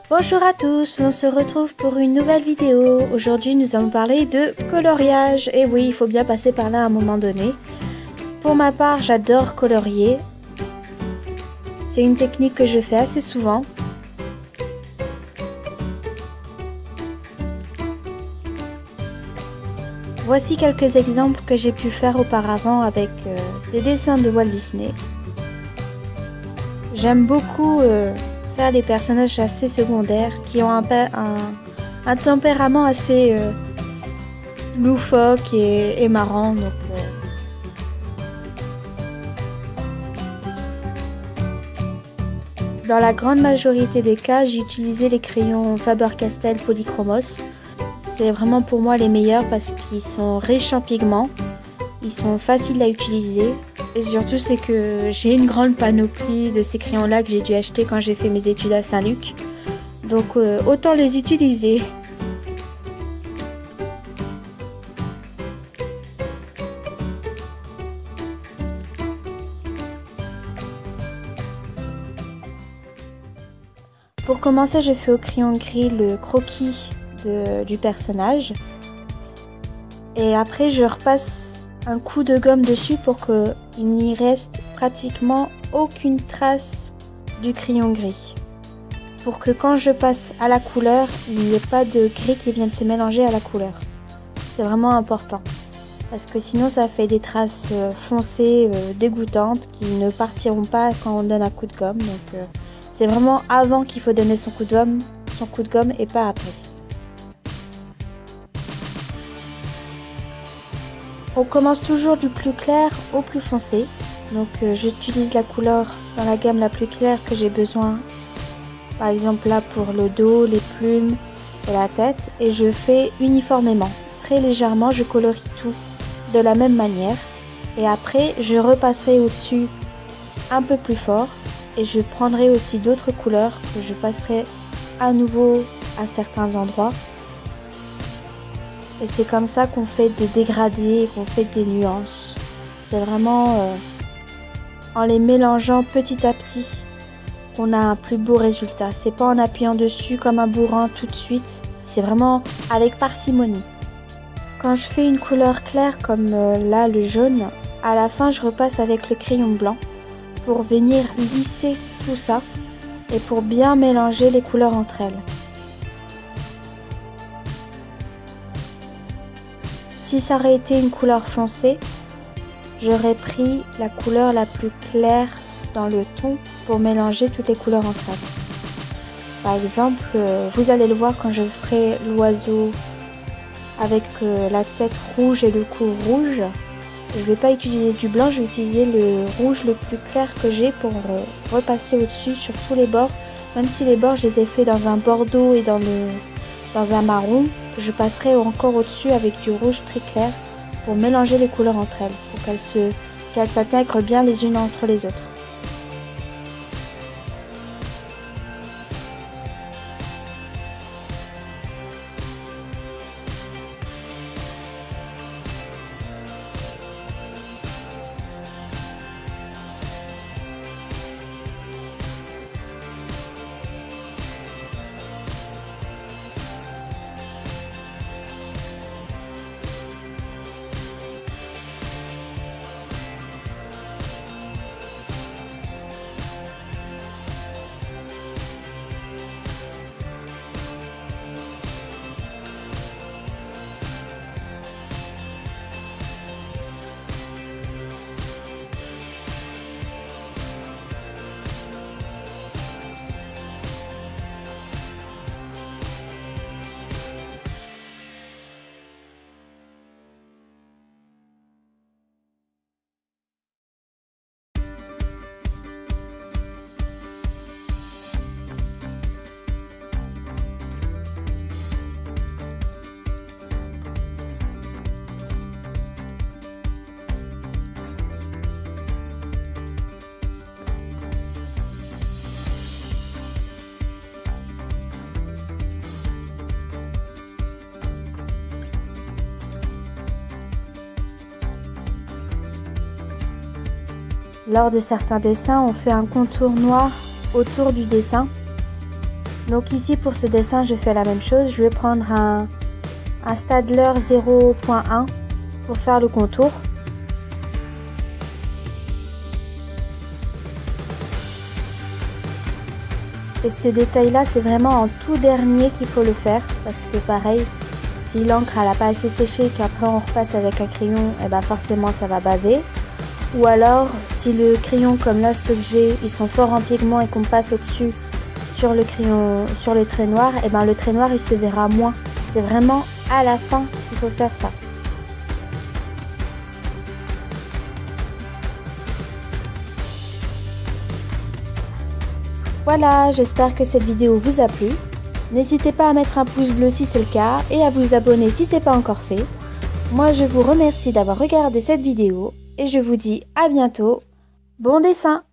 Bonjour à tous, on se retrouve pour une nouvelle vidéo. Aujourd'hui nous allons parler de coloriage. Et oui, il faut bien passer par là à un moment donné. Pour ma part, j'adore colorier. C'est une technique que je fais assez souvent. Voici quelques exemples que j'ai pu faire auparavant avec des dessins de Walt Disney. J'aime beaucoup faire les personnages assez secondaires qui ont un tempérament assez loufoque et marrant. Donc, dans la grande majorité des cas, j'ai utilisé les crayons Faber-Castell Polychromos. C'est vraiment pour moi les meilleurs parce qu'ils sont riches en pigments, ils sont faciles à utiliser et surtout c'est que j'ai une grande panoplie de ces crayons là que j'ai dû acheter quand j'ai fait mes études à Saint-Luc. Donc autant les utiliser. Pour commencer, je fais au crayon gris le croquis du personnage et après je repasse un coup de gomme dessus pour qu'il n'y reste pratiquement aucune trace du crayon gris, pour que quand je passe à la couleur il n'y ait pas de gris qui vienne se mélanger à la couleur. C'est vraiment important parce que sinon ça fait des traces foncées dégoûtantes qui ne partiront pas quand on donne un coup de gomme. Donc c'est vraiment avant qu'il faut donner son coup de gomme et pas après. On commence toujours du plus clair au plus foncé. Donc j'utilise la couleur dans la gamme la plus claire que j'ai besoin. Par exemple là pour le dos, les plumes et la tête. Et je fais uniformément. Très légèrement, je colorie tout de la même manière. Et après, je repasserai au-dessus un peu plus fort. Et je prendrai aussi d'autres couleurs que je passerai à nouveau à certains endroits. Et c'est comme ça qu'on fait des dégradés, qu'on fait des nuances. C'est vraiment en les mélangeant petit à petit qu'on a un plus beau résultat. C'est pas en appuyant dessus comme un bourrin tout de suite. C'est vraiment avec parcimonie. Quand je fais une couleur claire comme là le jaune, à la fin je repasse avec le crayon blanc pour venir lisser tout ça et pour bien mélanger les couleurs entre elles. Si ça aurait été une couleur foncée, j'aurais pris la couleur la plus claire dans le ton pour mélanger toutes les couleurs entre elles. Par exemple, vous allez le voir quand je ferai l'oiseau avec la tête rouge et le cou rouge. Je ne vais pas utiliser du blanc, je vais utiliser le rouge le plus clair que j'ai pour repasser au-dessus sur tous les bords. Même si les bords, je les ai fait dans un bordeaux et dans un marron, je passerai encore au-dessus avec du rouge très clair pour mélanger les couleurs entre elles, pour qu'elles s'intègrent bien les unes entre les autres. Lors de certains dessins, on fait un contour noir autour du dessin Donc ici pour ce dessin je fais la même chose, je vais prendre un Staedtler 0.1 pour faire le contour. Et ce détail là c'est vraiment en tout dernier qu'il faut le faire, parce que pareil, si l'encre n'a pas assez séché et qu'après on repasse avec un crayon, et ben forcément ça va baver. Ou alors si le crayon comme là ceux que j'ai, ils sont forts en pigment et qu'on passe au dessus sur le crayon, sur le trait noir, et ben le trait noir il se verra moins. C'est vraiment à la fin qu'il faut faire ça. Voilà, j'espère que cette vidéo vous a plu. N'hésitez pas à mettre un pouce bleu si c'est le cas et à vous abonner si ce n'est pas encore fait. Moi je vous remercie d'avoir regardé cette vidéo et je vous dis à bientôt. Bon dessin!